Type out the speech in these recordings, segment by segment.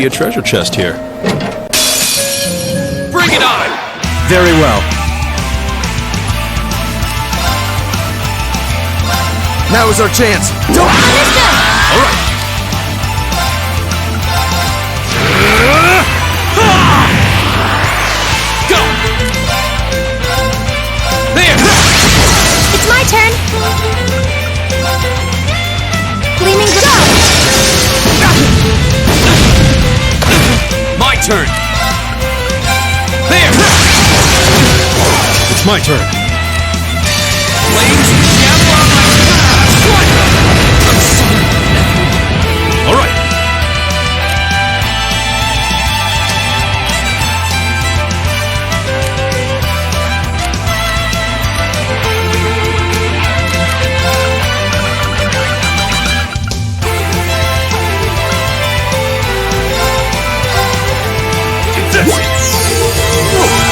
be a treasure chest here. Bring it on! Very well. Now is our chance. Understood! Alright. Go! There! It's my turn! Gleaming go! My turn! There! It's my turn. Flames gather on my path! I'm sorry. Alright.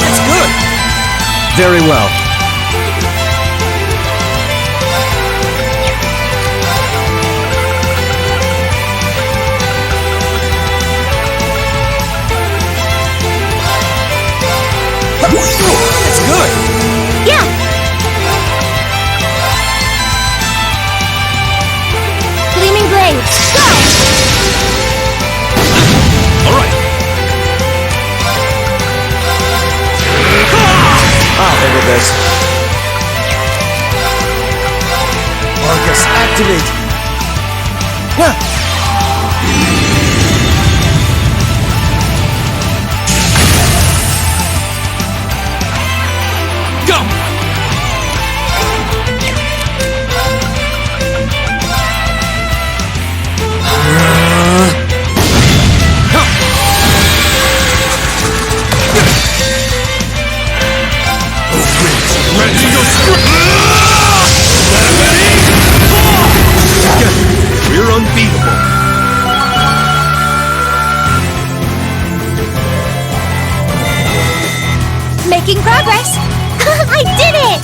That's good! Very well. That's good! Yeah! Gleaming blades, go! Alright. I'll handle this. Arcus, activate! Huh. Go! We're unbeatable. Making progress! I did it!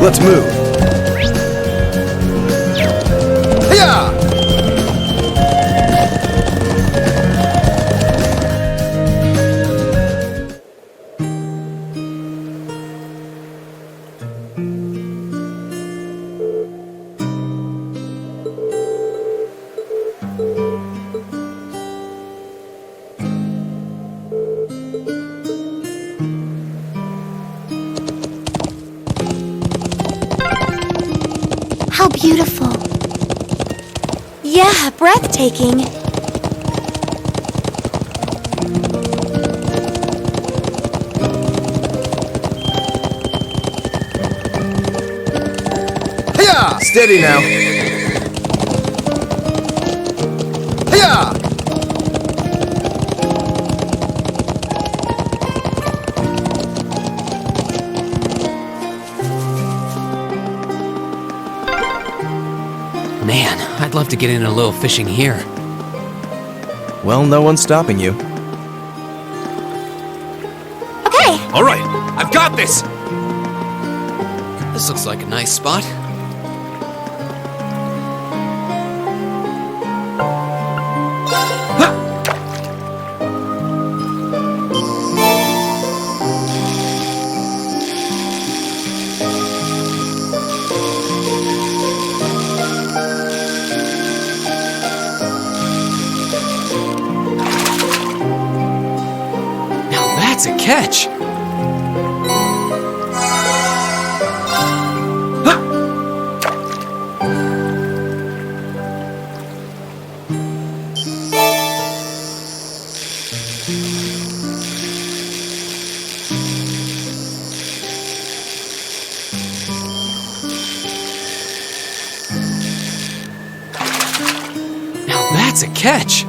Let's move. Hiya! How beautiful. Yeah, breathtaking. Hiya! Steady now. Hiya! Man, I'd love to get in a little fishing here. Well, no one's stopping you. Okay, Alright. I've got this! This looks like a nice spot. that's a catch. Now that's a catch.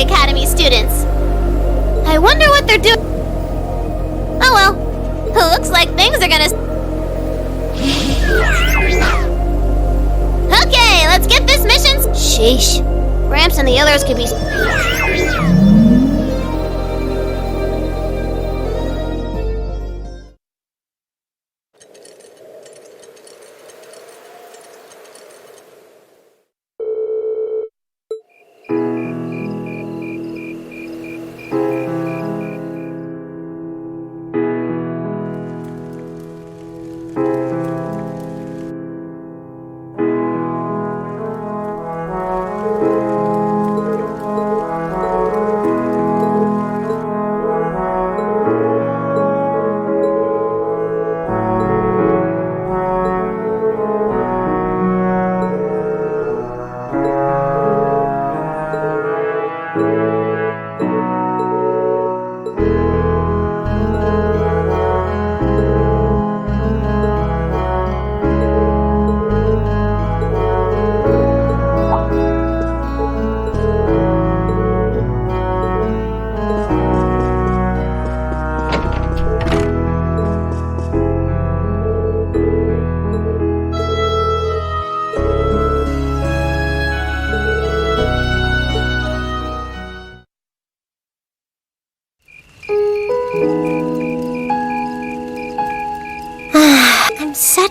Academy students. I wonder what they're doing. Oh well. Looks like things are gonna... Okay, let's get this mission... Sheesh. Gramps and the others could be...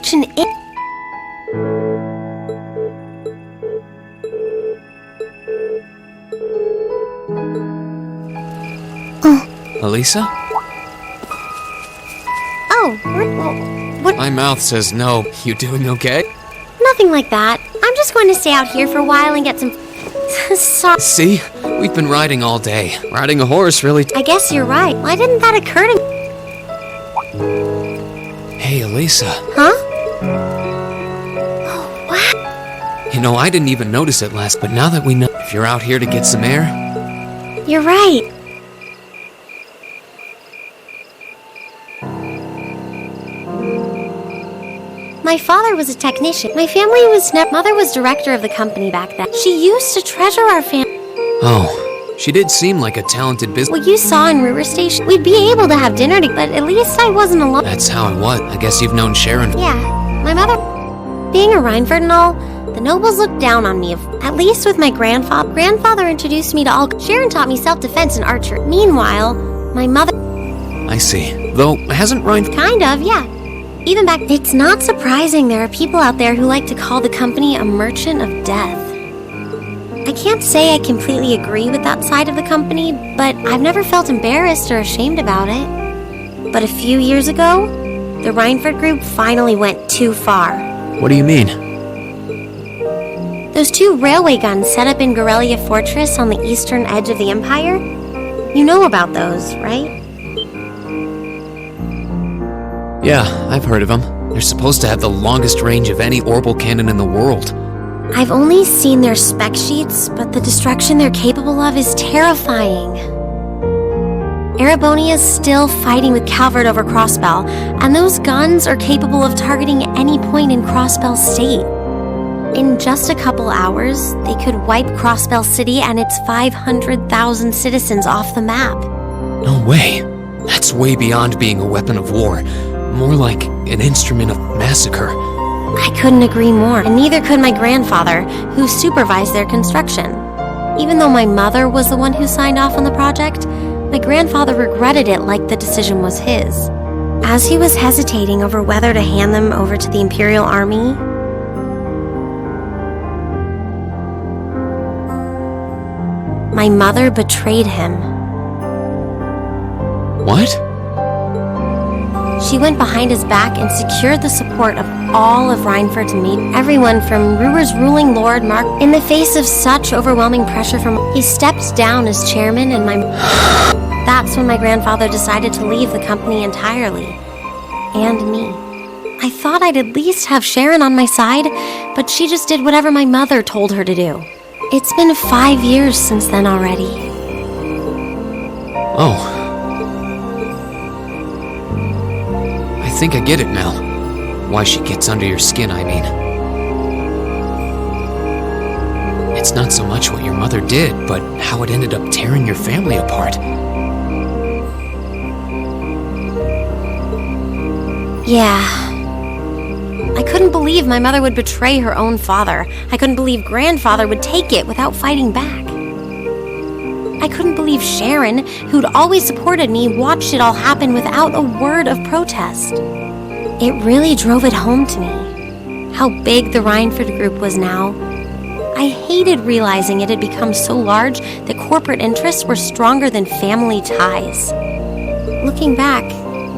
destruction is... Alisa? Oh, what? My mouth says no. You doing okay? Nothing like that. I'm just going to stay out here for a while and get some... Sorry. See? We've been riding all day. Riding a horse really... I guess you're right. Why didn't that occur to me? Hey, Alisa. Huh? Oh, wow. You know, I didn't even notice it last, but now that we know if you're out here to get some air... You're right. My father was a technician. My family was mother was director of the company back then. She used to treasure our family. Oh, she did seem like a talented business... What you saw in Ruhr Station, we'd be able to have dinner together, but at least I wasn't alone. That's how it was. I guess you've known Sharon. Yeah, my mother... Being a Reinford and all, the nobles looked down on me, at least with my grandfather. Grandfather introduced me to all... Sharon taught me self-defense and archery. Meanwhile, my mother... I see. Though, hasn't Reinford... Kind of, yeah. Even back... It's not surprising there are people out there who like to call the company a merchant of death. I can't say I completely agree with that side of the company, but I've never felt embarrassed or ashamed about it. But a few years ago, the Reinford group finally went too far. What do you mean? Those 2 railway guns set up in Gorelia Fortress on the eastern edge of the Empire? You know about those, right? Yeah, I've heard of them. They're supposed to have the longest range of any orbital cannon in the world. I've only seen their spec sheets, but the destruction they're capable of is terrifying. Erebonia's still fighting with Calvert over Crossbell, and those guns are capable of targeting any point in Crossbell State. In just a couple hours, they could wipe Crossbell City and its 500,000 citizens off the map. No way. That's way beyond being a weapon of war. More like an instrument of massacre. I couldn't agree more, and neither could my grandfather, who supervised their construction. Even though my mother was the one who signed off on the project, my grandfather regretted it like the decision was his. As he was hesitating over whether to hand them over to the Imperial Army, my mother betrayed him. What? She went behind his back and secured the support of all of Reinford's men, everyone from Ruhr's ruling lord Mark. In the face of such overwhelming pressure from... He stepped down as chairman and That's when my grandfather decided to leave the company entirely. And me. I thought I'd at least have Sharon on my side, but she just did whatever my mother told her to do. It's been 5 years since then already. Oh. I think I get it now. Why she gets under your skin, I mean. It's not so much what your mother did, but how it ended up tearing your family apart. Yeah. I couldn't believe my mother would betray her own father. I couldn't believe grandfather would take it without fighting back. I couldn't believe Sharon, who'd always supported me, watched it all happen without a word of protest. It really drove it home to me, how big the Reinford group was now. I hated realizing it had become so large that corporate interests were stronger than family ties. Looking back,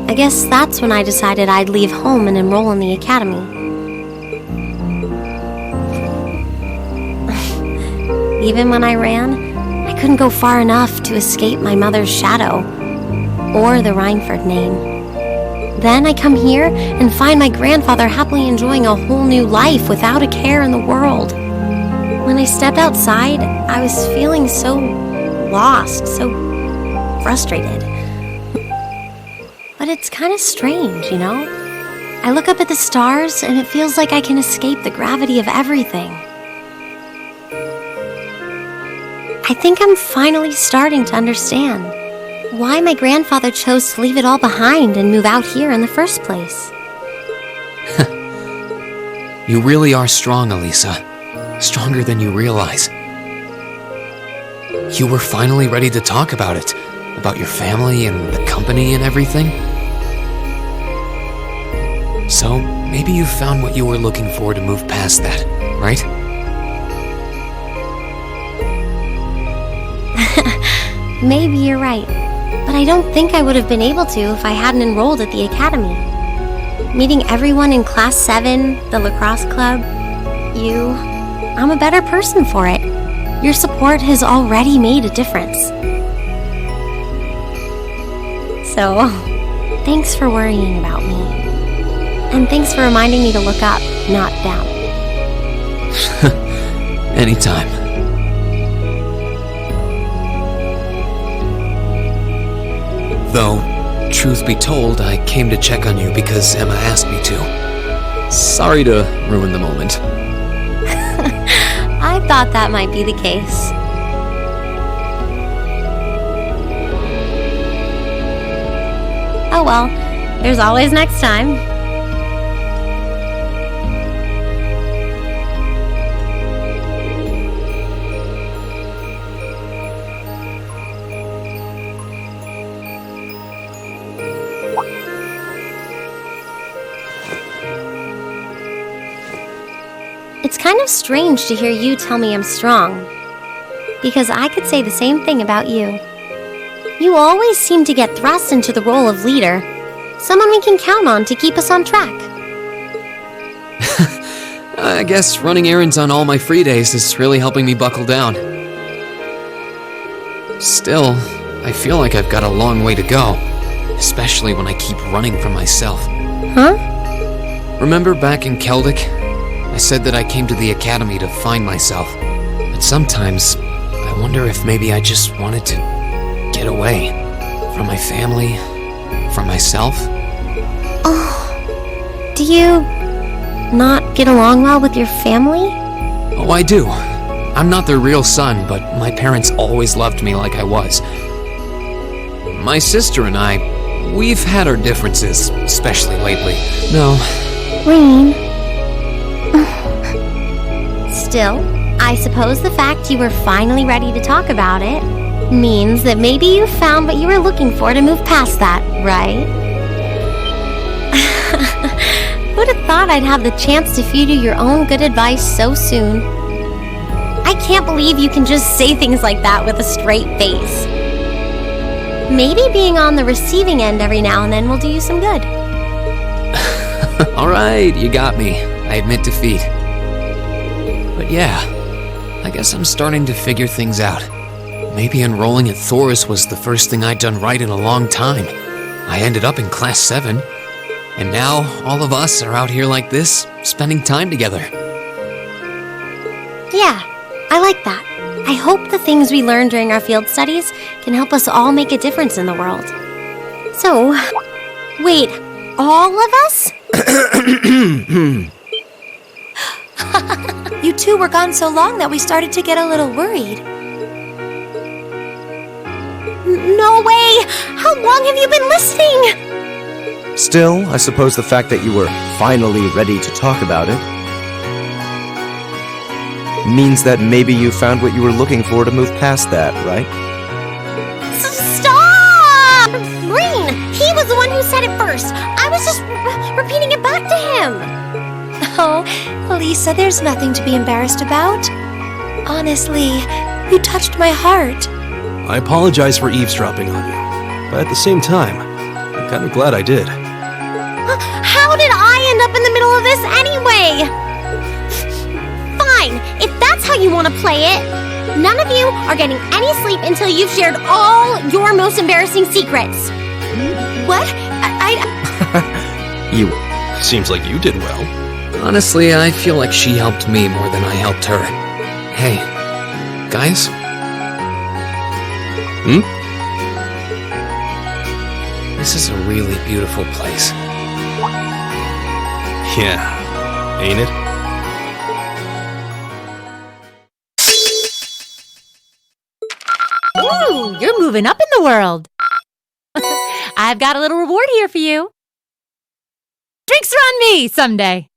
I guess that's when I decided I'd leave home and enroll in the academy. Even when I ran, I couldn't go far enough to escape my mother's shadow, or the Reinford name. Then I come here and find my grandfather happily enjoying a whole new life without a care in the world. When I stepped outside, I was feeling so lost, so frustrated. But it's kind of strange, you know? I look up at the stars and it feels like I can escape the gravity of everything. I think I'm finally starting to understand why my grandfather chose to leave it all behind and move out here in the first place. You really are strong, Alisa. Stronger than you realize. You were finally ready to talk about it. About your family and the company and everything. So, maybe you found what you were looking for to move past that, right? Maybe you're right, but I don't think I would have been able to if I hadn't enrolled at the academy. Meeting everyone in Class 7, the lacrosse club, you, I'm a better person for it. Your support has already made a difference. So, thanks for worrying about me. And thanks for reminding me to look up, not down. Anytime. Though, truth be told, I came to check on you because Emma asked me to. Sorry to ruin the moment. I thought that might be the case. Oh well, there's always next time. It's kind of strange to hear you tell me I'm strong, because I could say the same thing about you. You always seem to get thrust into the role of leader, someone we can count on to keep us on track. I guess running errands on all my free days is really helping me buckle down. Still, I feel like I've got a long way to go, especially when I keep running from myself. Huh? Remember back in Keldic? I said that I came to the academy to find myself, but sometimes I wonder if maybe I just wanted to get away from my family, from myself. Oh, do you not get along well with your family? Oh, I do. I'm not their real son, but my parents always loved me like I was. My sister and I, we've had our differences, especially lately. No. Rain. Still, I suppose the fact you were finally ready to talk about it means that maybe you found what you were looking for to move past that, right? Who'd have thought I'd have the chance to feed you your own good advice so soon? I can't believe you can just say things like that with a straight face. Maybe being on the receiving end every now and then will do you some good. Alright, you got me. I admit defeat. But yeah, I guess I'm starting to figure things out. Maybe enrolling at Thor's was the first thing I'd done right in a long time. I ended up in Class 7, and now all of us are out here like this, spending time together. Yeah, I like that. I hope the things we learned during our field studies can help us all make a difference in the world. So, wait, all of us? You two were gone so long that we started to get a little worried. No way! How long have you been listening? Still, I suppose the fact that you were finally ready to talk about it means that maybe you found what you were looking for to move past that, right? Stop! Green! He was the one who said it first. I was just repeating it back to him. Oh, Alisa, there's nothing to be embarrassed about. Honestly, you touched my heart. I apologize for eavesdropping on you, but at the same time, I'm kind of glad I did. How did I end up in the middle of this anyway? Fine, if that's how you want to play it. None of you are getting any sleep until you've shared all your most embarrassing secrets. What? You. Seems like you did well. Honestly, I feel like she helped me more than I helped her. Hey, guys? This is a really beautiful place. Yeah, ain't it? Ooh, you're moving up in the world. I've got a little reward here for you. Drinks are on me someday.